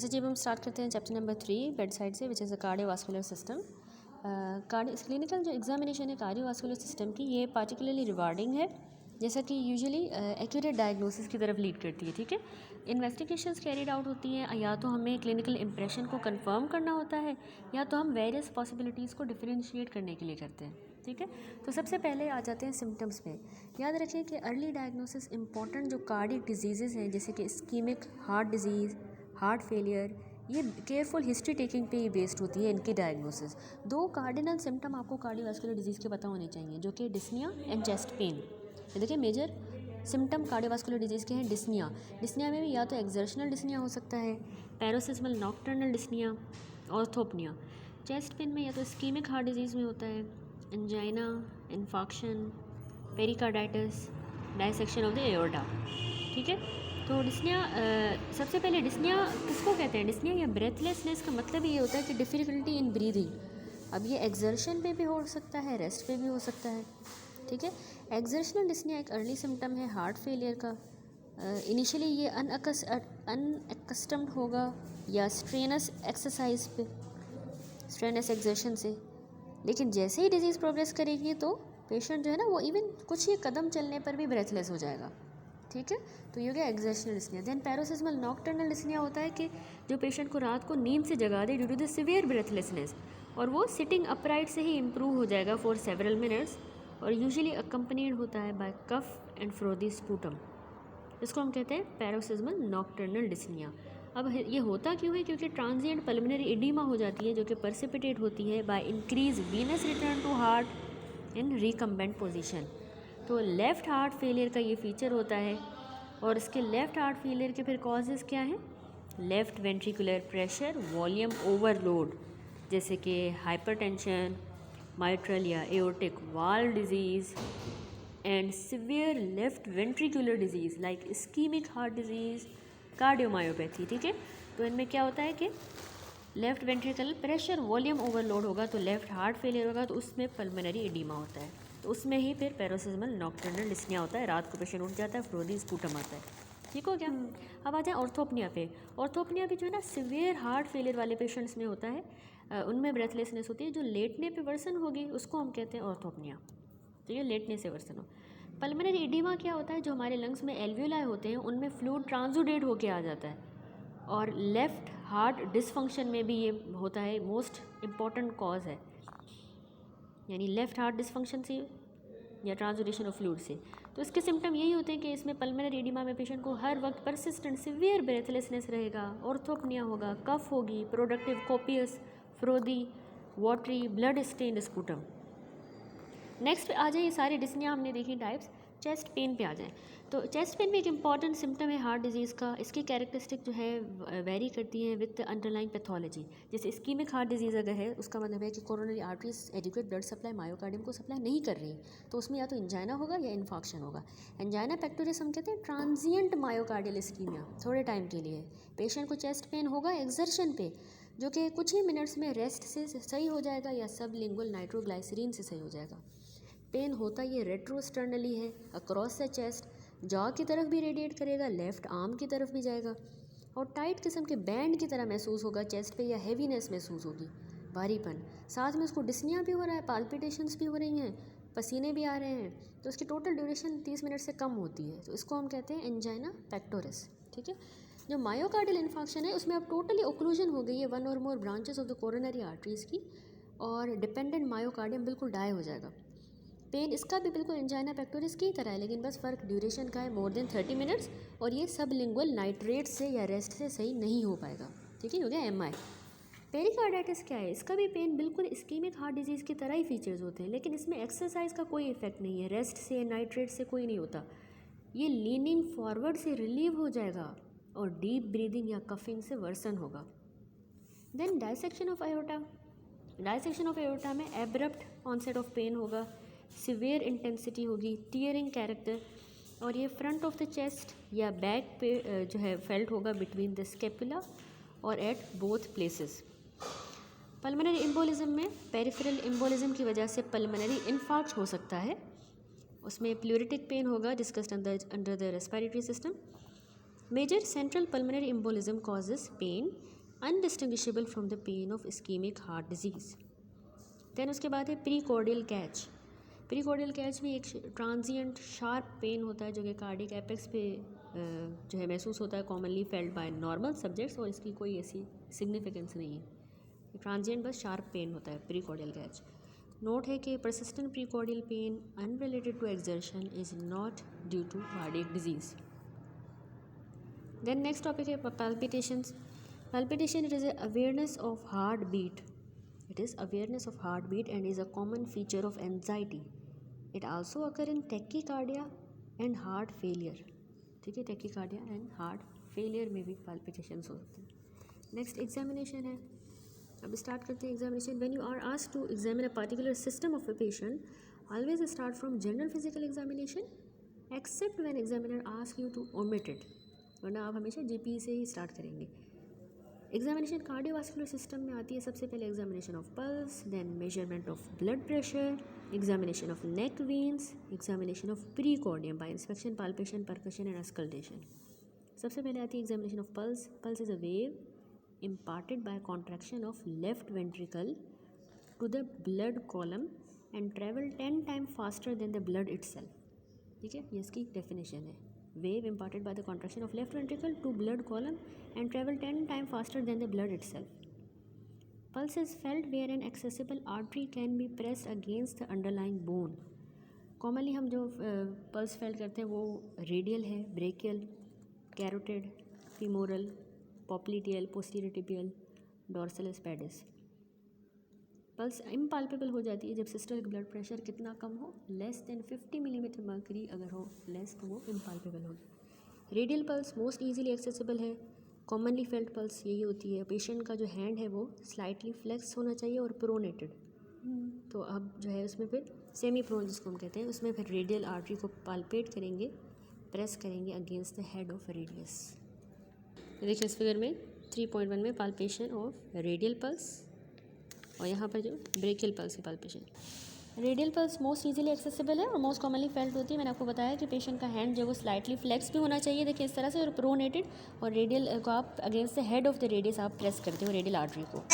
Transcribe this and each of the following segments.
अच्छा जी, अब हम स्टार्ट करते हैं चैप्टर नंबर 3 बेड साइड से, which is the cardiovascular system. Clinical जो एग्जामिनेशन है कार्डियोवास्कुलर सिस्टम की, ये पार्टिकुलरली रिवार्डिंग है, जैसा कि यूजुअली एक्यूरेट डायग्नोसिस की तरफ लीड करती है। ठीक है, इन्वेस्टिगेशंस कैरिड आउट होती हैं, या तो हमें क्लिनिकल इंप्रेशन को कंफर्म करना होता है, या तो हम वेरियस पॉसिबिलिटीज़ को डिफरेंशिएट करने के लिए करते हैं। ठीक है, तो सबसे पहले आ जाते हैं सिम्टम्स पे। याद रखें कि अर्ली डायग्नोसिस इंपॉर्टेंट जो कार्डियक डिजीज़ हैं, जैसे कि ischaemic heart disease, heart failure, ये केयरफुल हिस्ट्री टेकिंग पे ही बेस्ड होती है इनकी डायग्नोसिस। दो कार्डिनल सिम्टम आपको कार्डियोवास्कुलर डिजीज़ के पता होने चाहिए, जो कि डिस्निया एंड चेस्ट पेन। ये देखिए, मेजर सिम्टम कार्डियोवास्कुलर डिजीज़ के हैं डिस्निया। डिस्निया में भी या तो एक्सर्शनल डिस्निया हो सकता है, paroxysmal nocturnal dyspnoea, orthopnoea. Chest pain में या तो इस्कीमिक हार्ट डिजीज़ में होता है angina, infarction, pericarditis, dissection of the aorta. ठीक है, तो डिस्निया सबसे पहले डिस्निया किसको कहते हैं? डिस्निया या ब्रेथलेसनेस का मतलब ये होता है कि डिफ़िकल्टी इन ब्रीदिंग। अब ये एक्सर्शन पे भी हो सकता है, रेस्ट पे भी हो सकता है। ठीक है, एक्सर्शनल डिस्निया एक अर्ली सिम्टम है हार्ट फेलियर का। इनिशियली ये अनएकस्टम्ड होगा या स्ट्रेनस एक्सरसाइज पे, स्ट्रेनस एक्सर्शन से, लेकिन जैसे ही डिजीज़ प्रोग्रेस करेगी तो पेशेंट जो है ना, वो इवन कुछ ही कदम चलने पर भी ब्रेथलेस हो जाएगा। ठीक है, तो ये हो गया exertional dyspnoea. Then paroxysmal nocturnal dyspnoea होता है कि जो पेशेंट को रात को नींद से जगा दे due to the severe breathlessness, और वो सिटिंग अपराइट से ही इम्प्रूव हो जाएगा फॉर सेवरल मिनट्स, और यूजुअली अकम्पनीड होता है by cough and frothy sputum. इसको हम कहते हैं पैरोसिस्मल नॉक्टर्नल डिस्निया। अब ये होता क्यों है? क्योंकि ट्रांजिएंट पल्मोनरी एडिमा हो जाती है, जो कि परसिपिटेट होती है by increase venous return to heart in recumbent position. तो लेफ़्ट हार्ट फेलियर का ये फीचर होता है, और इसके लेफ़्ट हार्ट फेलियर के फिर कॉजेज़ क्या हैं? Left ventricular pressure volume overload, जैसे कि हाइपरटेंशन, माइट्रल या aortic valve disease, and severe left ventricular disease like ischaemic heart disease, cardiomyopathy. ठीक है, तो इनमें क्या होता है कि left ventricle pressure volume overload होगा तो लेफ़्ट हार्ट फेलियर होगा, तो उसमें पल्मोनरी एडिमा होता है, तो उसमें ही फिर पैरोसिस्मल नॉक्टर्नल डिस्निया होता है, रात को पेशेंट उठ जाता है, फ्रोदी स्पूटम आता है। ठीक हो गया। अब आ जाए ऑर्थोपनिया पे। ऑर्थोपनिया भी जो है ना सिवियर हार्ट फेलियर वाले पेशेंट्स में होता है, उनमें ब्रेथलेसनेस होती है, जो लेटने पे वर्सन होगी उसको हम कहते हैं ऑर्थोपनिया। तो ये लेटने से वर्सन हो। पल्मोनरी एडिमा क्या होता है? जो हमारे लंग्स में एल्वियोलाई होते हैं उनमें फ्लूइड ट्रांसुडेट होके आ जाता है, और लेफ़्ट हार्ट डिसफंक्शन में भी ये होता है, मोस्ट इम्पॉर्टेंट कॉज है, यानी लेफ़्ट हार्ट डिसफंक्शन से या ट्रांसुडेशन ऑफ फ्लूइड से। तो इसके सिम्टम यही होते हैं कि इसमें पल्मोनरी एडिमा में पेशेंट को हर वक्त परसिस्टेंट सिवियर ब्रेथलेसनेस रहेगा, ऑर्थोपनिया होगा, कफ होगी, productive copious, फ्रोदी, watery, blood stained sputum. Next आ जाए, ये सारी डिस्निया हमने देखी टाइप्स। चेस्ट पेन पे आ जाए, तो चेस्ट पेन में एक इंपॉर्टेंट सिम्टम है हार्ट डिजीज़ का। इसकी कैरेक्टरिस्टिक जो है वेरी करती है विद अंडरलाइंग पैथोलॉजी। जैसे इस्कीमिक हार्ट डिजीज़ अगर है, उसका मतलब है कि coronary arteries adequate blood supply myocardium को सप्लाई नहीं कर रही, तो उसमें या तो इंजाइना होगा या इन्फाक्शन होगा। एंजाइना पेक्टोरिस हम कहते हैं ट्रांजिएंट मायोकार्डियल इस्कीमिया, थोड़े टाइम के लिए पेशेंट को चेस्ट पेन होगा एक्सर्शन पे, जो कि कुछ ही मिनट्स में रेस्ट से सही हो जाएगा या सब लिंगुअल नाइट्रोग्लाइसरीन से सही हो जाएगा। पेन होता ये रेट्रोस्टर्नली है, अक्रॉस द चेस्ट, जॉ की तरफ भी रेडिएट करेगा, लेफ़्ट आर्म की तरफ भी जाएगा, और टाइट किस्म के बैंड की तरह महसूस होगा चेस्ट पे, या हैवीनेस महसूस होगी, भारीपन। साथ में उसको डिस्निया भी हो रहा है, पाल्पिटेशंस भी हो रही हैं, पसीने भी आ रहे हैं, तो उसकी टोटल ड्यूरेशन 30 मिनट से कम होती है, तो इसको हम कहते हैं एंजाइना पेक्टोरिस। ठीक है, जो मायोकार्डियल इन्फाक्शन है उसमें अब टोटली ओक्लूजन हो गई है वन और more branches of the coronary arteries की, और डिपेंडेंट मायोकार्डियम बिल्कुल डाई हो जाएगा। पेन इसका भी बिल्कुल एंजाइना पेक्टोरिस की तरह है, लेकिन बस फ़र्क ड्यूरेशन का है, मोर देन 30 मिनट्स, और ये सब लिंगुअल नाइट्रेट से या रेस्ट से सही नहीं हो पाएगा। ठीक है, हो गया एम आई। पेरिकार्डाइटिस क्या है? इसका भी पेन बिल्कुल इस्कीमिक हार्ट डिजीज़ की तरह ही फीचर्स होते हैं, लेकिन इसमें एक्सरसाइज का कोई इफेक्ट नहीं है, रेस्ट से नाइट्रेट से कोई नहीं होता। ये लीनिंग फॉरवर्ड से रिलीव हो जाएगा, और डीप ब्रीदिंग या कफिंग से वर्सन होगा। Then dissection of aorta. Dissection of aorta में एब्रप्ट ऑनसेट ऑफ पेन होगा, सिवियर इंटेंसिटी होगी, टीयरिंग कैरेक्टर, और ये फ्रंट ऑफ द चेस्ट या बैक पे जो है फेल्ट होगा बिटवीन द स्केपुला और at both places. Pulmonary embolism में पेरिफेरल एम्बोलिज्म की वजह से पल्मोनरी इन्फार्क्ट हो सकता है, उसमें प्लूरिटिक पेन होगा discussed under the respiratory system. Major central pulmonary embolism causes pain indistinguishable from the pain of ischaemic heart disease. Then उसके बाद है प्रीकॉर्डियल कैच। प्रीकॉर्डियल कैच भी एक ट्रांजिएंट शार्प पेन होता है जो कि कार्डिक एपेक्स पे जो है महसूस होता है, commonly failed by normal subjects, और इसकी कोई ऐसी सिग्निफिकेंस नहीं है। ट्रांजिएंट बस शार्प पेन होता है प्रीकॉर्डियल कैच। नोट है कि persistent precordial pain unrelated to exertion is not due to cardiac disease. Then next topic है palpitations. Palpitation, it is a awareness of heartbeat. It is awareness of heartbeat and is a common feature of anxiety. It also occur in tachycardia and heart failure. ठीक है, tachycardia and heart failure में भी palpitations हो सकते हैं। Next examination है। अब start करते हैं examination. When you are asked to examine a particular system of a patient, always start from general physical examination except when examiner ask you to omit it, वरना आप हमेशा जीपी से ही start करेंगे। एग्जामिनेशन कार्डियोवास्कुलर सिस्टम में आती है सबसे पहले examination of pulse, then measurement of blood pressure, examination of neck veins, examination of precordium by inspection, palpation, percussion and auscultation. सबसे पहले आती है examination of pulse. Pulse is a wave imparted by contraction of left ventricle to the blood column and travel 10 times faster than the blood itself। ठीक है, ये इसकी definition है। wave imparted by the contraction of left ventricle to blood column and travel 10 times faster than the blood itself। pulse is felt where an accessible artery can be pressed against the underlying bone। Commonly हम जो pulse felt करते हैं वो radial है, brachial, carotid, femoral, popliteal, posterior tibial, dorsalis pedis. Pulse impalpable हो जाती है जब सिस्टोलिक ब्लड प्रेशर कितना कम हो, लेस देन 50 मिलीमीटर मर्करी अगर हो लेस तो वो इम्पाल्पेबल होगी। Radial pulse most easily accessible है। कॉमनली फेल्ट पल्स यही होती है, पेशेंट का जो हैंड है वो स्लाइटली फ्लेक्स होना चाहिए और प्रोनेटेड। तो अब जो है उसमें फिर सेमी प्रोन जिसको हम कहते हैं, उसमें फिर रेडियल आर्टरी को पाल्पेट करेंगे, प्रेस करेंगे against the head of radius. देखिए इस फिगर में 3.1 में पाल्पेशन ऑफ रेडियल पल्स और यहाँ पर जो ब्रेकियल पल्स की palpation. Radial pulse most easily accessible है और मोस्ट कॉमनली फेल्ट होती है। मैंने आपको बताया कि पेशेंट का हैंड जो वो स्लाइटली फ्लेक्स भी होना चाहिए, देखिए इस तरह से, और प्रोनेटेड, और रेडियल को आप against the head of the radius आप प्रेस करते हो रेडियल आर्टरी को।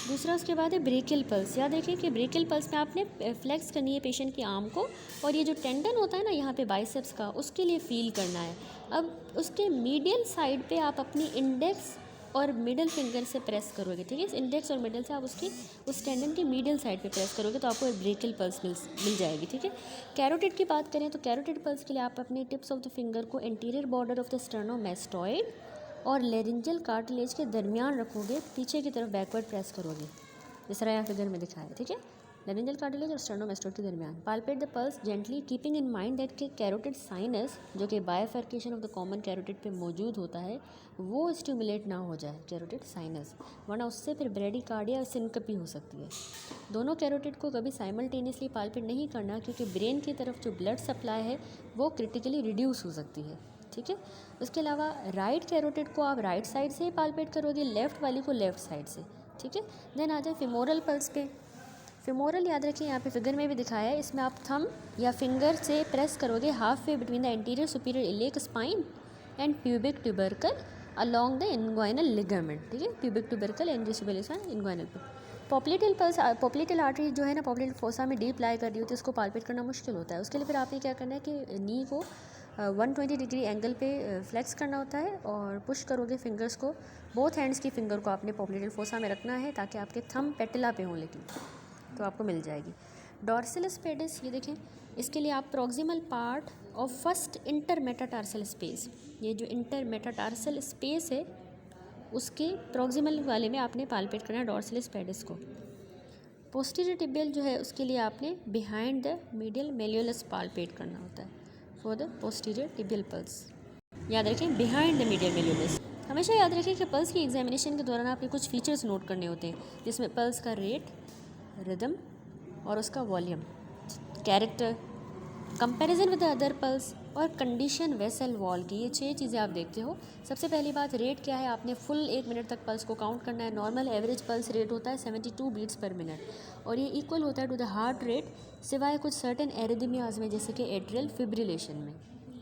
दूसरा उसके बाद है ब्रेकियल पल्स। याद देखिए कि ब्रेकियल पल्स में आपने फ्लेक्स करनी है पेशेंट की आर्म को, और ये जो टेंडन होता है ना यहाँ पे बाइसेप्स का, उसके लिए फील करना है। अब उसके मीडियल साइड पे आप अपनी इंडेक्स और मिडल फिंगर से प्रेस करोगे, ठीक है, इंडेक्स और मिडल से आप उसकी उस टेंडन की मीडियल साइड पे प्रेस करोगे तो आपको ब्रेकियल पल्स मिल जाएगी। ठीक है। कैरोटिड की बात करें तो कैरोटिड पल्स के लिए आप अपने टिप्स ऑफ द फिंगर को एंटीरियर बॉर्डर ऑफ द स्टर्नोमैस्टॉइड और लेरिंजियल कार्टिलेज के दरमियान रखोगे, पीछे की तरफ बैकवर्ड प्रेस करोगे, जिस तरह यहाँ फिगर में दिखाया है। ठीक है, लेरिंजियल कार्टिलेज और स्टर्नोमैस्टॉइड के दरमियान। Palpate the pulse gently keeping in mind that के कैरोटिड साइनस जो कि bifurcation of the common carotid पे मौजूद होता है वो स्टिमुलेट ना हो जाए, कैरोटिड साइनस, वरना उससे फिर ब्रेडिकार्डिया और सिनकपी हो सकती है। दोनों कैरोटिड को कभी साइमल्टेनियसली पाल्पेट नहीं करना, क्योंकि ब्रेन की तरफ जो ब्लड सप्लाई है वो क्रिटिकली रिड्यूस हो सकती है। ठीक है, उसके अलावा राइट कैरोटिड को आप राइट साइड से ही पाल्पेट करोगे, लेफ़्ट वाली को लेफ़्ट साइड से। ठीक है, देन आ जाए फिमोरल पल्स पे। फिमोरल याद रखिए यहाँ पे फिगर में भी दिखाया है, इसमें आप थंब या फिंगर से प्रेस करोगे half way between the anterior superior iliac spine and pubic tubercle along the inguinal ligament. ठीक है, pubic tubercle and superior spine inguinal पे। पॉप्लिटियल पल्स, पॉप्लिटियल आर्टरी जो है ना पॉप्लिटियल फोसा में डीप लाई कर रही होती है, उसको पाल्पेट करना मुश्किल होता है। उसके लिए फिर आपने क्या करना है कि नी को 120 डिग्री एंगल पे फ्लेक्स करना होता है और पुश करोगे फिंगर्स को, बोथ हैंड्स की फिंगर को आपने पॉप्लिटियल फोसा में रखना है ताकि आपके थंब पेटिला पे हों, लेकिन तो आपको मिल जाएगी। डॉर्सलस पेडिस, ये देखें, इसके लिए आप proximal part of first intermetatarsal space, ये जो इंटरमेटाटार्सल स्पेस है उसके प्रॉक्सिमल वाले में आपने पाल्पेट करना है डॉर्सलस पेडिस को। पोस्टीरियर टिबियल जो है उसके लिए आपने बिहाइंड द मीडियल मेलियोलस पाल्पेट करना होता है for the posterior tibial pulse. याद रखें, बिहाइंड द मीडियल मेलियोलस। हमेशा याद रखें कि पल्स की एग्जामिनेशन के दौरान आपके कुछ फीचर्स नोट करने होते हैं, जिसमें पल्स का रेट, रिदम और उसका volume, character, comparison with other pulse और कंडीशन वेसल वॉल की, ये 6 चीज़ें आप देखते हो। सबसे पहली बात, रेट क्या है, आपने फुल 1 मिनट तक पल्स को काउंट करना है। नॉर्मल एवरेज पल्स रेट होता है 72 बीट्स पर मिनट और ये इक्वल होता है टू द हार्ट रेट, सिवाय कुछ सर्टेन एरिदमियाज में, जैसे कि एट्रियल फिब्रिलेशन में।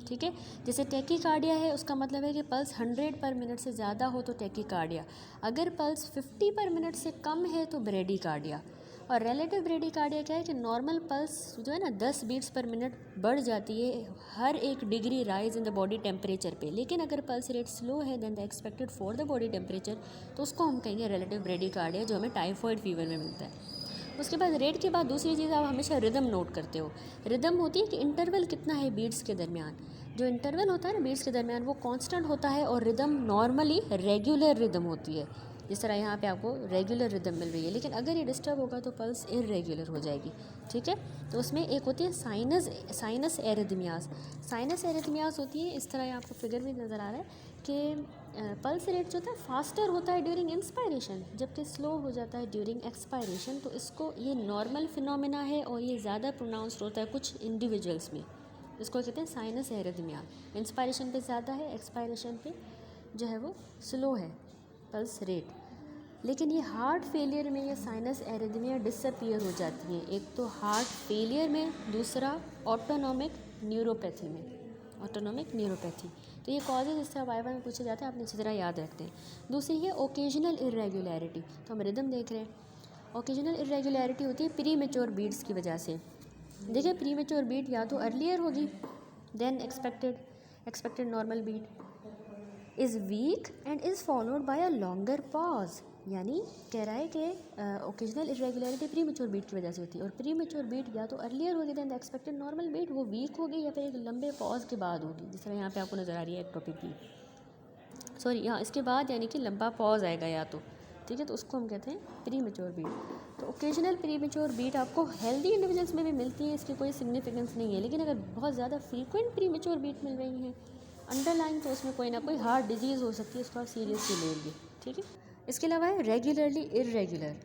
ठीक है। जैसे टैकीकार्डिया है, उसका मतलब है कि पल्स 100 पर मिनट से ज़्यादा हो तो टैकीकार्डिया, अगर पल्स 50 पर मिनट से कम है तो ब्रेडीकार्डिया। और रिलेटिव ब्रेडीकार्डिया क्या है कि नॉर्मल पल्स जो है ना 10 बीट्स पर मिनट बढ़ जाती है हर 1 degree rise in the body temperature पे, लेकिन अगर पल्स रेट स्लो है than the expected for the body temperature, तो उसको हम कहेंगे रिलेटिव ब्रेडीकार्डिया, जो हमें टाइफॉइड फीवर में मिलता है। उसके बाद रेट के बाद दूसरी चीज़ आप हमेशा रिदम नोट करते हो। रिदम होती है कि इंटरवल कितना है बीट्स के दरमियान। जो इंटरवल होता है ना बीट्स के दरमियान वो कांस्टेंट होता है और रिदम नॉर्मली रेगुलर रिदम होती है। जिस तरह यहाँ पे आपको रेगुलर रिदम मिल रही है, लेकिन अगर ये डिस्टर्ब होगा तो पल्स इरेगुलर हो जाएगी, ठीक है। तो उसमें एक होती है साइनस एरिथमियास। साइनस एरिथमियास होती है इस तरह, यहाँ आपको फिगर भी नज़र आ रहा है कि पल्स रेट जो होता है फास्टर होता है ड्यूरिंग इंस्पायरेशन, जबकि स्लो हो जाता है ड्यूरिंग एक्सपायरेशन। तो इसको ये नॉर्मल फिनोमेना है और ये ज़्यादा प्रोनाउंस्ड होता है कुछ इंडिविजुअल्स में। इसको कहते हैं साइनस एरिथमिया। इंस्पायरेशन पे ज़्यादा है, एक्सपायरेशन पे जो है वो स्लो है पल्स रेट। लेकिन ये हार्ट फेलियर में ये साइनस एरिथमिया डिसअपीयर हो जाती हैं, एक तो हार्ट फेलियर में, दूसरा ऑटोनॉमिक न्यूरोपैथी में, ऑटोनॉमिक न्यूरोपैथी। तो ये कॉजेज इस तरह वाइवा में पूछे जाते हैं, आपने अच्छी तरह याद रखते हैं। दूसरी है ओकेजनल इरेगुलरिटी। तो हम रिदम देख रहे हैं। ओकेजनल इरेगुलरिटी होती है प्री मेच्योर बीट्स की वजह से। देखिए प्री मेच्योर बीट या तो अर्लियर होगी than expected normal beat, is weak and is followed by a longer pause. यानी कह रहा है कि occasional irregularity premature beat की वजह से होती है, और प्री मेच्योर बीट या तो अर्लियर होगी than the expected normal beat, वो वीक होगी या फिर एक लंबे पॉज के बाद होगी। जिस तरह यहाँ पे आपको नज़र आ रही है एक्टोपिक बीट, सॉरी यहाँ इसके बाद यानी कि लंबा पॉज आएगा या तो, ठीक है। तो उसको हम कहते हैं प्री मेच्योर बीट। तो ओकेजनल प्री मेच्योर बीट आपको हेल्दी इंडिविजुअल्स में भी मिलती है, इसकी कोई सिग्निफिकेंस नहीं है। लेकिन अगर बहुत ज़्यादा फ्रीक्वेंट प्री मेच्योर बीट मिल रही हैं अंडरलाइन, तो उसमें कोई ना कोई हार्ट डिजीज़ हो सकती है, उसको आप सीरियसली लेंगे, ठीक है। इसके अलावा है regularly irregular.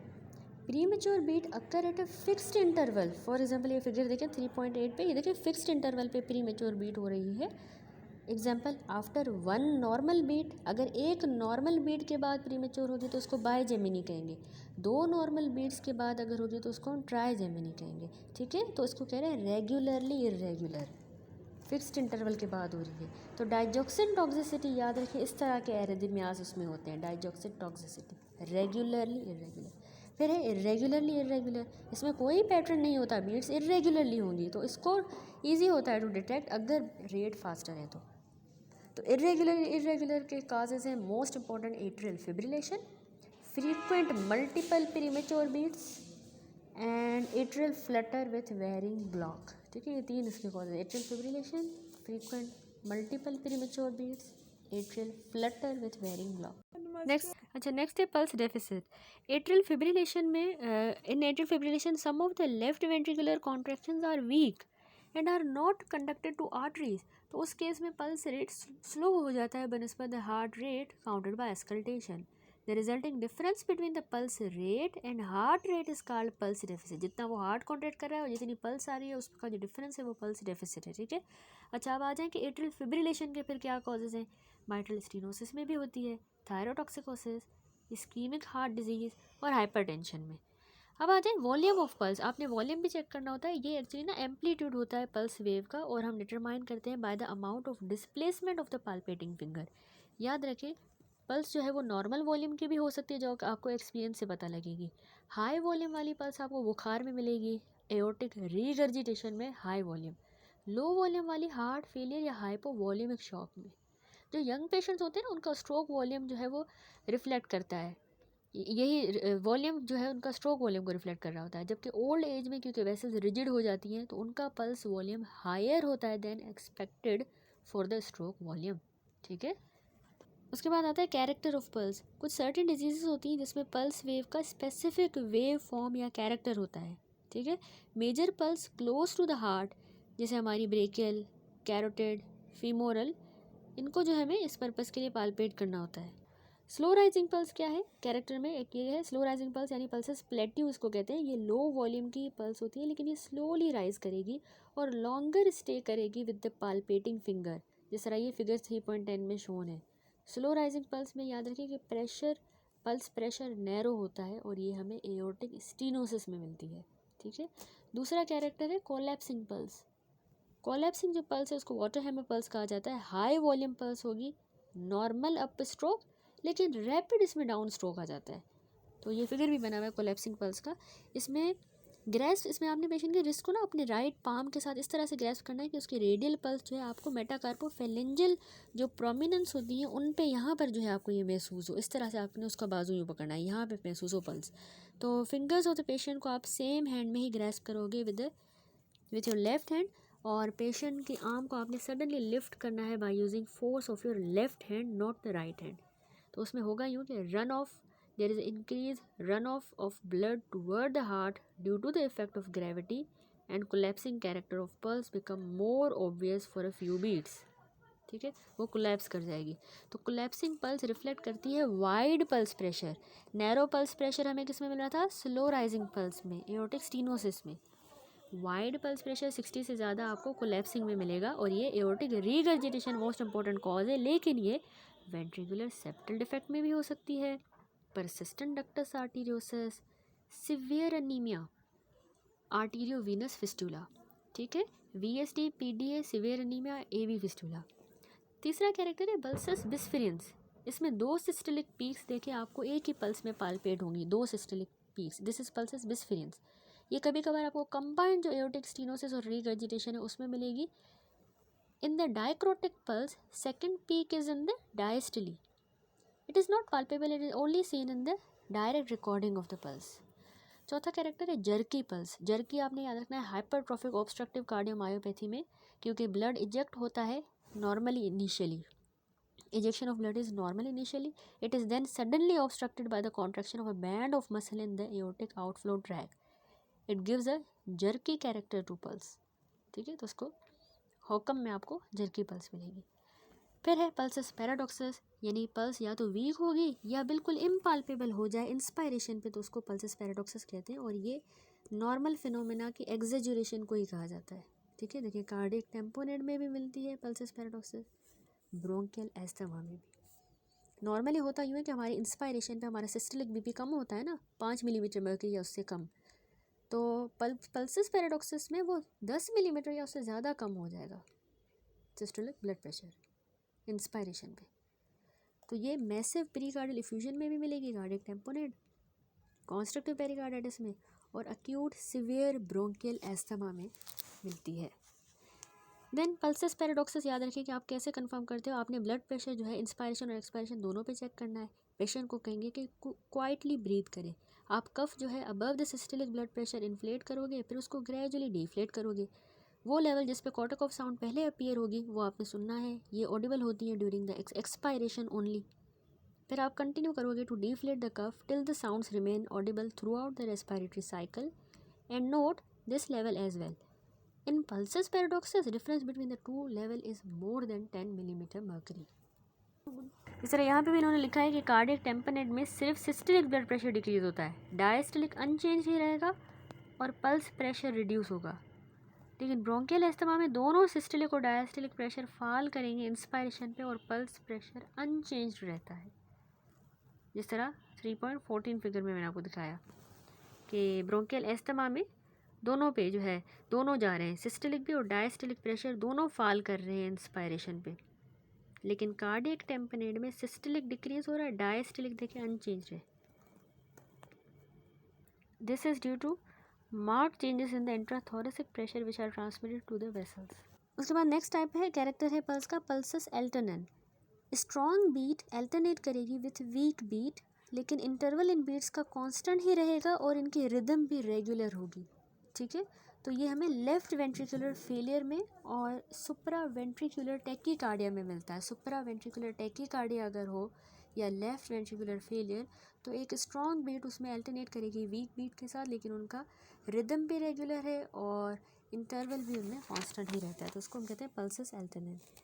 Premature beat occur at a fixed interval. For example ये फिगर देखें 3.8 पे, ये देखिए फिक्स्ड इंटरवल पे प्री मेच्योर बीट हो रही है। एग्जांपल आफ्टर 1 नॉर्मल बीट, अगर एक नॉर्मल बीट के बाद प्री मेच्योर होगी तो उसको बाय जेमिनी कहेंगे, 2 नॉर्मल बीट्स के बाद अगर होगी तो उसको हम ट्राई जेमिनी कहेंगे, ठीक है। तो इसको कह रहे हैं रेगुलरली इरेगुलर, फिक्स्ड इंटरवल के बाद हो रही है। तो डाइजॉक्सिन टॉक्सिसिटी याद रखिए, इस तरह के एरिथमियास उसमें होते हैं, डाइजॉक्सिन टॉक्सिसिटी, रेगुलरली इरेगुलर। फिर है इरेगुलरली इरेगुलर, इसमें कोई पैटर्न नहीं होता, बीट्स इरेगुलरली होंगी, तो इसको ईजी होता है टू डिटेक्ट अगर रेट फास्टर है तो इरेगुलर के काजेज़ हैं most important atrial fibrillation, frequent multiple premature beats and atrial flutter with varying block, ठीक है। ये 3 इसके कॉज है, atrial fibrillation, frequent multiple premature beats, atrial flutter with varying block. Next है पल्स डेफिसिट। एट्रियल फिब्रिलेशन में in atrial fibrillation some of the left ventricular contractions are weak and are not conducted to arteries. तो उस case में pulse rate slow हो जाता है बनस्पत the heart rate counted by auscultation. The resulting difference between the pulse rate and heart rate is called pulse deficit. जितना वो heart contract कर रहा है और जितनी पल्स आ रही है उसका जो डिफरेंस है वो पल्स डेफिसिट है, ठीक है। अच्छा, अब आ जाएँ कि एट्रियल फिब्रिलेशन के फिर क्या कॉजेज़ हैं। माइट्रल स्टेनोसिस में भी होती है, थायरोटॉक्सिकोसिस, इस्कीमिक हार्ट डिजीज़ और हाइपरटेंशन में। अब आ जाए वॉल्यूम ऑफ पल्स। आपने वॉल्यूम भी चेक करना होता है, ये एक्चुअली ना एम्पलीट्यूड होता है पल्स वेव का, और हम डिटरमाइन करते हैं by the amount of displacement of the पाल्पेटिंग finger. याद रखें पल्स जो है वो नॉर्मल वॉल्यूम की भी हो सकती है, जो आपको एक्सपीरियंस से पता लगेगी। हाई वॉल्यूम वाली पल्स आपको बुखार में मिलेगी, एओर्टिक रीगर्जिटेशन में हाई वॉल्यूम। लो वॉल्यूम वाली हार्ट फेलियर या हाइपो वॉल्यूमिक शॉक में। जो यंग पेशेंट्स होते हैं ना उनका स्ट्रोक वॉल्यूम जो है वो रिफ्लेक्ट करता है, यही वॉल्यूम जो है उनका स्ट्रोक वॉल्यूम को रिफ्लेक्ट कर रहा होता है। जबकि ओल्ड एज में क्योंकि वेसल्स रिजिड हो जाती हैं तो उनका पल्स वॉल्यूम हायर होता है than expected for the stroke volume, ठीक है। उसके बाद आता है कैरेक्टर ऑफ पल्स। कुछ सर्टेन डिजीज़ होती हैं जिसमें पल्स वेव का स्पेसिफिक वेव फॉर्म या कैरेक्टर होता है, ठीक है। Major pulse close to the heart जैसे हमारी ब्रेकियल, कैरोटिड, फीमोरल, इनको जो हमें इस पर्पज़ के लिए पाल्पेट करना होता है। स्लो राइजिंग पल्स क्या है कैरेक्टर में, एक ये है स्लो राइजिंग पल्स यानी पल्सेस प्लेट्यू इसको कहते हैं। ये लो वॉल्यूम की पल्स होती है लेकिन ये स्लोली राइज करेगी और लॉन्गर स्टे करेगी विद द पाल्पेटिंग फिंगर, जिस तरह ये फिगर 3.10 में शोन है। स्लो राइजिंग पल्स में याद रखिए कि पल्स प्रेशर नैरो होता है और ये हमें एओर्टिक स्टीनोसिस में मिलती है, ठीक है। दूसरा कैरेक्टर है कोलैप्सिंग पल्स। कोलैप्सिंग जो पल्स है उसको वाटर हैमर पल्स कहा जाता है। हाई वॉल्यूम पल्स होगी, नॉर्मल अप स्ट्रोक, लेकिन रैपिड इसमें डाउन स्ट्रोक आ जाता है। तो ये फिगर भी बना हुआ है कोलैप्सिंग पल्स का। इसमें ग्रेस्प, इसमें आपने पेशेंट के रिस्ट को ना अपने राइट पाम के साथ इस तरह से ग्रेस्प करना है कि उसकी रेडियल पल्स जो है आपको मेटाकार्पोफेलेंजियल जो प्रोमिनेंस होती है उन पे यहाँ पर जो है आपको ये महसूस हो। इस तरह से आपने उसका बाजू यूँ पकड़ना है, यहाँ पे महसूस हो पल्स। तो फिंगर्स ऑफ द पेशेंट को आप सेम हैंड में ही ग्रेस्प करोगे विद योर लेफ्ट हैंड, और पेशेंट की आर्म को आपने सडनली लिफ्ट करना है by using force of your left hand, not the right hand. तो उसमें होगा यूँ कि run of, there is increase runoff of blood toward the heart due to the effect of gravity, and collapsing character of pulse become more obvious for a few beats। ठीक है, वो collapse कर जाएगी। तो कोलैप्सिंग पल्स रिफ्लेक्ट करती है wide pulse pressure. Narrow pulse pressure हमें किस में मिला था? स्लो राइजिंग पल्स में, एओर्टिक स्टीनोसिस में। वाइड पल्स प्रेशर 60 से ज़्यादा आपको कोलैप्सिंग में मिलेगा, और ये aortic regurgitation most important cause है, लेकिन ये वेंट्रिकुलर सेप्टल डिफेक्ट में भी हो सकती है, persistent ductus arteriosus, severe anemia, arteriovenous fistula। ठीक है, VSD, PDA, severe anemia, AV fistula। तीसरा कैरेक्टर है पल्सस बिस्फेरियंस। इसमें दो सिस्टोलिक पीक्स देखे आपको एक ही पल्स में पाल्पेट होंगी, दो systolic peaks, this is pulsus bisferiens. ये कभी कभार आपको कंबाइंड जो एओर्टिक स्टीनोसिस और रीगर्जिटेशन है उसमें मिलेगी। In the dicrotic pulse second peak is in the diastole. It is not palpable, it is only seen in the direct recording of the pulse। चौथा कैरेक्टर है जर्की पल्स। जर्की आपने याद रखना है हाइपरट्रोफिक ऑब्स्ट्रक्टिव कार्डियोमायोपैथी में, क्योंकि blood eject होता है normally initially, ejection of blood is normal initially, it is then suddenly obstructed by the contraction of a band of muscle in the aortic outflow tract, it gives a jerky character to pulse। ठीक है, तो उसको हॉकम में आपको jerky pulse मिलेगी। फिर है pulses पैराडॉक्सस, यानी पल्स या तो वीक होगी या बिल्कुल इम्पाल्पेबल हो जाए इंस्पायरेशन पे, तो उसको पल्सस पैराडॉक्सस कहते हैं, और ये नॉर्मल फिनोमेना की एग्जेजुरेशन को ही कहा जाता है। ठीक है, देखिए कार्डियक टेम्पोनेट में भी मिलती है पल्सस पैराडॉक्सस, ब्रोंकियल एस्थमा में भी। नॉर्मली होता यूँ है कि हमारी इंस्पायरेशन पे हमारा सिस्टोलिक बीपी कम होता है ना, 5 मिलीमीटर मर्क्यूरी या उससे कम, तो पल्सस पैराडॉक्सस में वो 10 मिलीमीटर या उससे ज़्यादा कम हो जाएगा सिस्टोलिक ब्लड प्रेशर इंस्पायरेशन पे। तो ये मैसिव प्रीकार्डियल इफ्यूजन में भी मिलेगी, कार्डियक टेम्पोनेट, कॉन्स्ट्रक्टिव पेरिकार्डाइटिस में, और अक्यूट सिवियर ब्रोंकियल एस्थमा में मिलती है। देन पल्सस पैराडॉक्सस याद रखिए कि आप कैसे कंफर्म करते हो। आपने ब्लड प्रेशर जो है इंस्पायरेशन और एक्सपायरेशन दोनों पे चेक करना है। पेशेंट को कहेंगे कि क्वाइटली ब्रीथ करें। आप कफ जो है above the systolic blood pressure inflate करोगे, फिर उसको ग्रेजुअली डिफ्लेट करोगे। वो लेवल जिस पे कॉर्टिक ऑफ साउंड पहले अपीयर होगी वो आपने सुनना है, ये ऑडिबल होती है ड्यूरिंग द एक्सपायरेशन ओनली। फिर आप कंटिन्यू करोगे to deflate the cuff till the sounds remain audible throughout the respiratory cycle, and note this level as well. In pulsus paradoxus difference between the two level is more than 10 millimetre mercury. इस तरह यहाँ पे भी इन्होंने लिखा है कि cardiac tamponade में सिर्फ सिस्टोलिक ब्लड प्रेशर डिक्रीज होता है, डायस्टोलिक अनचेंज ही रहेगा और पल्स प्रेशर रिड्यूस होगा। लेकिन ब्रोंकियल एस्थमा में दोनों सिस्टोलिक और डायस्टोलिक प्रेशर फॉल करेंगे इंस्पायरेशन पे, और पल्स प्रेशर अनचेंज्ड रहता है। जिस तरह 3.14 फिगर में मैंने आपको दिखाया कि ब्रोंकियल एस्थमा में दोनों पे जो है दोनों जा रहे हैं, सिस्टोलिक भी और डायस्टोलिक प्रेशर दोनों फॉल कर रहे हैं इंस्पायरेशन पे। लेकिन कार्डियक टेम्पोनेट में सिस्टोलिक डिक्रीज हो रहा है, डायस्टोलिक देखिए अनचेंज्ड है। This is due to marked changes in the intrathoracic pressure which are transmitted to the vessels. उसके बाद नेक्स्ट टाइप है कैरेक्टर है पल्स का pulsus alternate. Strong beat alternate करेगी विथ वीक बीट, लेकिन इंटरवल इन बीट्स का constant ही रहेगा और इनकी रिदम भी रेगुलर होगी। ठीक है, तो ये हमें लेफ्ट वेंट्रिकुलर फेलियर में और सुप्रा वेंट्रिकुलर टैकीकार्डिया में मिलता है। सुप्रा वेंट्रिकुलर टैकीकार्डिया अगर हो या लेफ्ट वेंट्रिकुलर फेलियर, तो एक स्ट्रॉन्ग बीट उसमें अल्टरनेट करेगी वीक बीट के साथ, लेकिन उनका रिदम भी रेगुलर है और इंटरवल भी उनमें कांस्टेंट ही रहता है, तो उसको हम कहते हैं पल्सस अल्टरनेट।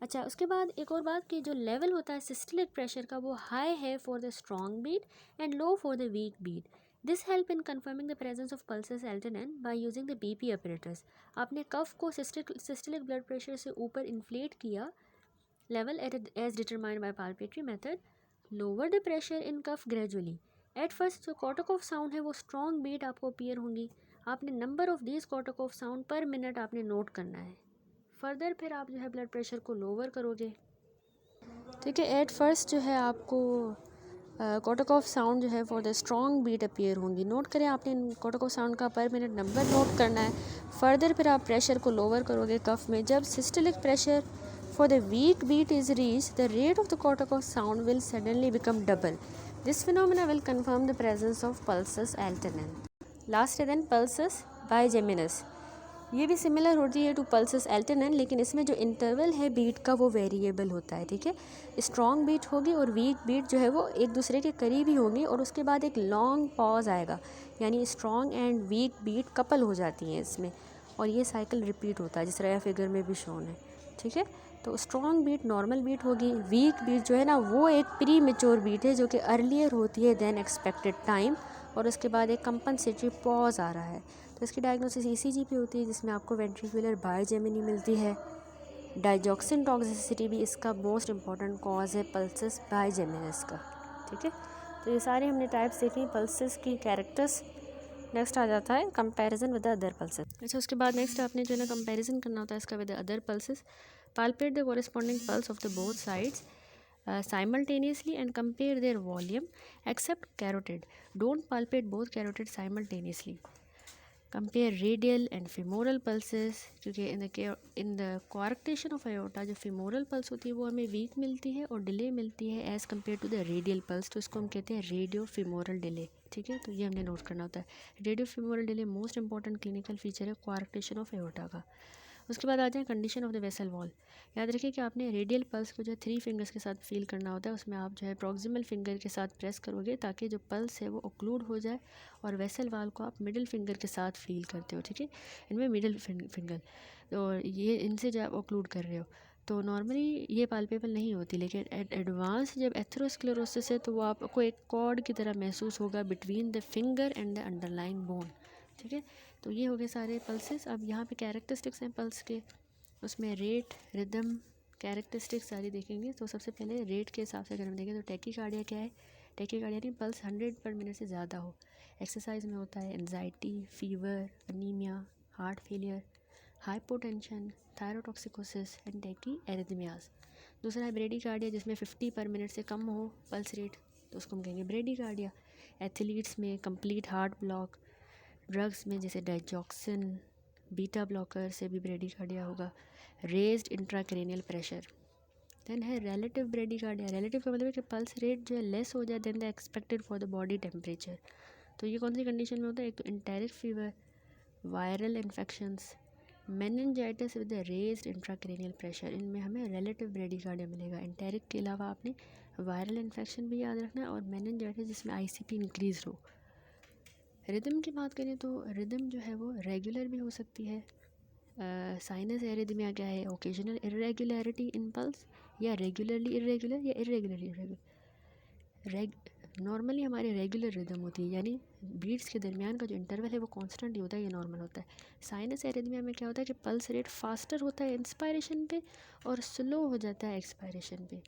अच्छा, उसके बाद एक और बात कि जो लेवल होता है सिस्टोलिक प्रेशर का वो हाई है for the strong beat and low for the weak beat. This help in confirming the presence of pulsus alternate by using the BP apparatus. आपने कफ को सिस्टोलिक ब्लड प्रेशर से ऊपर inflate किया, level as determined by palpatory method, lower the pressure in cuff gradually. At first जो Korotkoff sound है वो strong beat आपको appear होंगी। आपने number of these Korotkoff sound per minute आपने नोट करना है। फर्दर फिर आप जो है ब्लड प्रेशर को लोअर करोगे, ठीक है। एट फर्स्ट जो है आपको कोटोकॉफ साउंड जो है for the strong beat appear होंगी। नोट करें आपने कोटोकॉफ साउंड का पर मिनट नंबर नोट करना है। फर्दर फिर आप प्रेशर को लोअर करोगे कफ में। जब systolic pressure for the weak beat is reach, the rate of the Korotkoff sound will suddenly become double. This phenomena will confirm the presence of pulsus alternate. Last है then pulsus bigeminus. ये भी similar होती है to pulses alternate, लेकिन इसमें जो interval है beat का वो वेरिएबल होता है, ठीक है। स्ट्रॉन्ग बीट होगी और वीक बीट जो है वो एक दूसरे के करीब ही होंगी, और उसके बाद एक लॉन्ग पॉज आएगा, यानी strong and weak beat couple हो जाती हैं इसमें, और ये साइकिल रिपीट होता है जिस तरह फिगर में भी शोन है, ठीक है। तो स्ट्रॉन्ग बीट नॉर्मल बीट होगी, वीक बीट जो है ना वो एक प्री मेच्योर बीट है जो कि अर्लियर होती है देन एक्सपेक्टेड टाइम, और उसके बाद एक कंपनसेटरी पॉज आ रहा है। तो इसकी डायग्नोसिस ईसीजी पे होती है जिसमें आपको वेंट्रिकुलर बायोजेमिनी मिलती है। डाइजॉक्सिन टॉक्सिसिटी भी इसका मोस्ट इंपॉर्टेंट कॉज है पल्सस बायोजेमिनस का, ठीक है। तो ये सारे हमने टाइप्स देखी पल्सस की, कैरेक्टर्स। नेक्स्ट आ जाता है कंपैरिजन विद अदर पल्सेस। अच्छा, उसके बाद नेक्स्ट आपने जो है ना कंपैरिजन करना होता है इसका with other pulses. Palpate the corresponding pulse of the both sides simultaneously and compare their volume except carotid. Don't palpate both carotid simultaneously. Compare radial and femoral pulses, क्योंकि in the coarctation of aorta जो femoral pulse होती है वो हमें weak मिलती है और delay मिलती है as compared to the radial pulse, तो इसको हम कहते हैं radio femoral delay, ठीक है। तो ये हमने नोट करना होता है। radio femoral delay most important clinical feature है coarctation of aorta का। उसके बाद आ जाए condition of the vessel wall. याद रखिए कि आपने रेडियल पल्स को जो है 3 फिंगर्स के साथ फील करना होता है, उसमें आप जो है प्रॉक्सिमल फिंगर के साथ प्रेस करोगे ताकि जो पल्स है वो ओक्लूड हो जाए, और वेसल वॉल को आप मिडिल फिंगर के साथ फील करते हो, ठीक है। इनमें मिडिल फिंगर, और ये इनसे जब आप ओक्लूड कर रहे हो तो नॉर्मली ये पाल्पेबल नहीं होती, लेकिन एडवांस जब एथेरोस्क्लेरोसिस है तो वो आपको एक कॉर्ड की तरह महसूस होगा between the finger and the underline bone, ठीक है। तो ये हो गए सारे पल्सेस। अब यहाँ पे कैरेक्टरिस्टिक्स हैं पल्स के, उसमें रेट, रिदम, कैरेक्टरिस्टिक्स सारी देखेंगे। तो सबसे पहले रेट के हिसाब से अगर हम देखें तो टैकीकार्डिया क्या है? टैकीकार्डिया यानी पल्स 100 पर मिनट से ज़्यादा हो। एक्सरसाइज में होता है anxiety, fever, anaemia, heart failure, hypotension, thyrotoxicosis and tachyarrhythmias. दूसरा है ब्रेडीकार्डिया जिसमें 50 पर मिनट से कम हो पल्स रेट, तो उसको हम कहेंगे ब्रेडीकार्डिया। एथलीट्स में कंप्लीट हार्ट ब्लॉक, ड्रग्स में जैसे डाइजॉक्सिन, बीटा ब्लॉकर से भी ब्रेडीकार्डिया होगा। Raised intracranial pressure. देन है रिलेटिव ब्रेडीकार्डिया। रिलेटिव का मतलब है कि पल्स रेट जो है लेस हो जाए than the expected for the body temperature. तो ये कौन सी कंडीशन में होता है? एक तो enteric fever, viral infections, meningitis with the raised intracranial pressure, इनमें हमें रिलेटिव ब्रेडीकार्डिया मिलेगा। इंटेरिक के अलावा आपने वायरल इन्फेक्शन भी याद रखना है और मेनिंजाइटिस जिसमें आईसीपी इंक्रीज हो। रिदम की बात करें तो रिदम जो है वो रेगुलर भी हो सकती है। साइनस एरिथमिया क्या है? ओकेजनल इरेगुलरिटी इन पल्स, या रेगुलरली इरेगुलर या इरेगुलरली इरेगुलर। नॉर्मली हमारी रेगुलर रिदम होती है, यानी बीट्स के दरमियान का जो इंटरवल है वो कांस्टेंट ही होता है, ये नॉर्मल होता है। साइनस एरिथमिया में क्या होता है कि पल्स रेट फास्टर होता है इंस्पायरेशन पे और स्लो हो जाता है एक्सपायरेशन पे,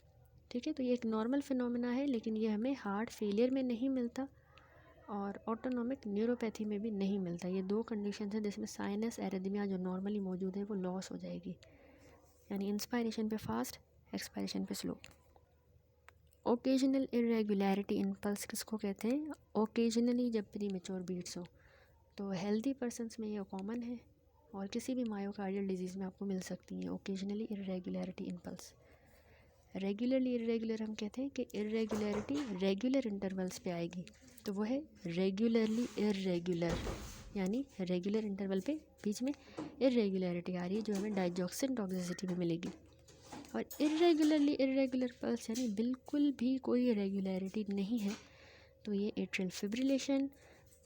ठीक है। तो ये एक नॉर्मल फिनोमेना है, लेकिन ये हमें हार्ट फेलियर में नहीं मिलता और ऑटोनॉमिक न्यूरोपैथी में भी नहीं मिलता। ये दो कंडीशन हैं जिसमें साइनस एरिथमिया जो नॉर्मली मौजूद है वो लॉस हो जाएगी, यानी इंस्पायरेशन पे फास्ट, एक्सपायरेशन पे स्लो। ओकेजनल इरेगुलरिटी इन पल्स किसको कहते हैं? ओकेजनली जब प्री मेच्योर बीट्स हो, तो हेल्दी पर्सनस में ये कॉमन है और किसी भी मायोकार्डियल डिजीज़ में आपको मिल सकती है ओकेजनली इरेगुलरिटी इन पल्स। रेगुलरली इरेगुलर हम कहते हैं कि इरेगुलरिटी रेगुलर इंटरवल्स पे आएगी, तो वो है रेगुलरली इरेगुलर, यानी रेगुलर इंटरवल पे बीच में इरेगुलरिटी आ रही है जो हमें डाइजॉक्सिन टॉक्सिसिटी में मिलेगी। और इरेगुलरली इरेगुलर पल्स यानी बिल्कुल भी कोई रेगुलरिटी नहीं है, तो ये atrial fibrillation,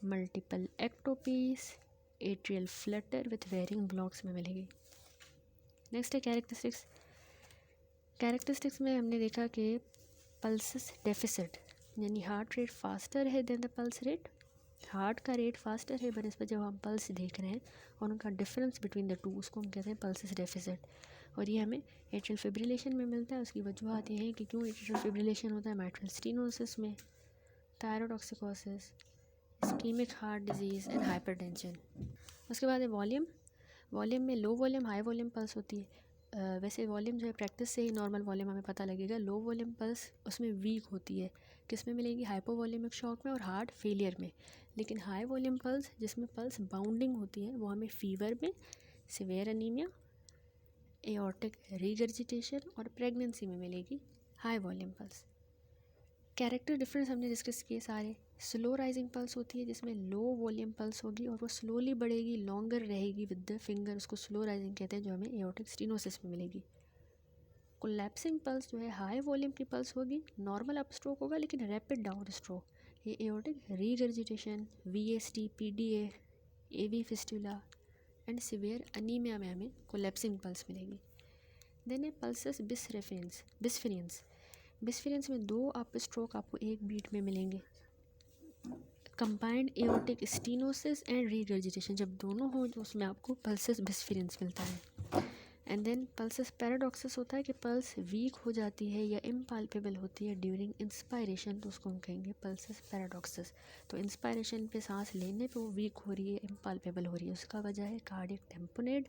multiple ectopics, atrial flutter with varying blocks में मिलेगी। नेक्स्ट है कैरेक्टरिस्टिक्स। कैरेक्टरिस्टिक्स में हमने देखा कि पल्सस डेफिसिट, यानी हार्ट रेट फास्टर है than the pulse rate. Heart का रेट फास्टर है बनस्पत जब हम पल्स देख रहे हैं और उनका डिफरेंस बिटवीन द टू, उसको हम कहते हैं पल्सस डेफिसिट। और ये हमें एट्रियल फिब्रिलेशन में मिलता है। उसकी वजूहत ये हैं कि क्यों एट्रियल फिब्रिलेशन होता है? माइट्रल स्टेनोसिस में, thyrotoxicosis, ischaemic heart disease and hypertension. उसके बाद है वॉल्यूम। वॉल्यूम में low volume, high volume pulse होती है। वैसे वॉल्यूम जो है प्रैक्टिस से ही नॉर्मल वॉल्यूम हमें पता लगेगा। लो वॉल्यूम पल्स उसमें वीक होती है, किस में मिलेगी? हाइपोवॉल्यूमिक शॉक में और हार्ट फेलियर में। लेकिन हाई वॉल्यूम पल्स जिसमें पल्स बाउंडिंग होती है वो हमें फीवर में, सिवियर अनीमिया, एओर्टिक रीगर्जिटेशन और प्रेगनेंसी में मिलेगी high volume pulse. Character difference हमने डिस्कस किए सारे। स्लो राइजिंग पल्स होती है जिसमें लो वॉल्यूम पल्स होगी और वो स्लोली बढ़ेगी, लॉन्गर रहेगी विद द फिंगर, उसको स्लो राइजिंग कहते हैं, जो हमें एओर्टिक स्टेनोसिस में मिलेगी। कोलैप्सिंग पल्स जो है हाई वॉल्यूम की पल्स होगी, नॉर्मल अप स्ट्रोक होगा लेकिन रैपिड डाउन स्ट्रोक। ये aortic regurgitation, VST, PDA, AV fistula and severe anaemia में हमें कोलैप्सिंग पल्स मिलेगी। देन है पल्सस बिस्फेरियंस। बिस्फेरियंस में 2 अप स्ट्रोक आपको एक बीट में मिलेंगे। Combined aortic stenosis and regurgitation जब दोनों हो तो उसमें आपको पल्सस बिस्फेरियंस मिलता है। एंड देन पल्सस पैराडॉक्सिस होता है कि पल्स वीक हो जाती है या इम्पाल्पेबल होती है ड्यूरिंग इंस्पायरेशन, तो उसको हम कहेंगे पल्सस पैराडॉक्सिस। तो इंस्पायरेशन पे सांस लेने पे वो वीक हो रही है, इम्पाल्पेबल हो रही है, उसका वजह है कार्डियक टेम्पोनेट,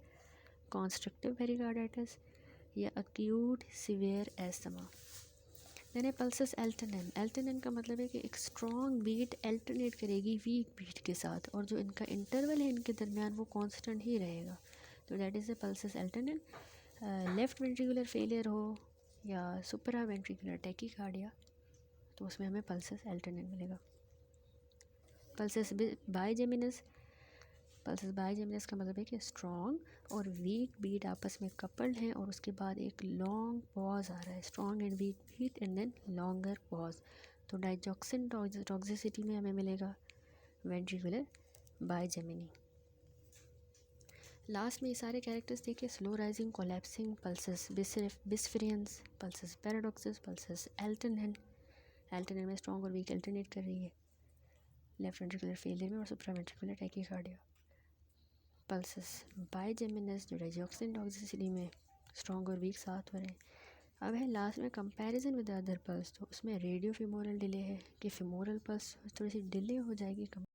कॉन्स्ट्रक्टिव पेरिकार्डाइटिस या अक्यूट सिवियर एस्थमा। मैंने पल्सस एल्टरनेन। एल्टरनेन का मतलब है कि एक स्ट्रॉन्ग बीट अल्टरनेट करेगी वीक बीट के साथ, और जो इनका इंटरवल है इनके दरमियान वो कांस्टेंट ही रहेगा, तो that is the pulsus alternans. Left ventricular failure हो या सुपरा वेंट्रिकुलर टैकीकार्डिया तो उसमें हमें पल्सस एल्टरनेन मिलेगा। पल्सस बाइजेमिनस। पल्सस बाइजेमिनस का मतलब है कि स्ट्रॉन्ग और वीक बीट आपस में कपल्ड हैं और उसके बाद एक लॉन्ग पॉज आ रहा है, strong and weak beat and then longer pause, तो डाइजॉक्सिन टॉक्सिसिटी में हमें मिलेगा वेंट्रिकुलर बाइजेमिनी। लास्ट में ये सारे कैरेक्टर्स देखिए, slow rising, collapsing, pulsus bisferiens, pulsus paradoxus, pulsus alternans. Alternans में स्ट्रॉन्ग और वीक अल्टरनेट कर रही है लेफ्ट वेंट्रिकुलर फेलियर में और सुप्रा वेंट्रिकुलर टैकीकार्डिया। पल्सस बाइजेमिनस जो डाइजॉक्सिन टॉक्सिसिटी में स्ट्रॉन्ग और वीक साथ हो रहे हैं। अब है लास्ट में कंपैरिजन विद अदर पल्स, तो उसमें रेडियो फिमोरल डिले है कि फिमोरल पल्स थोड़ी सी डिले हो जाएगी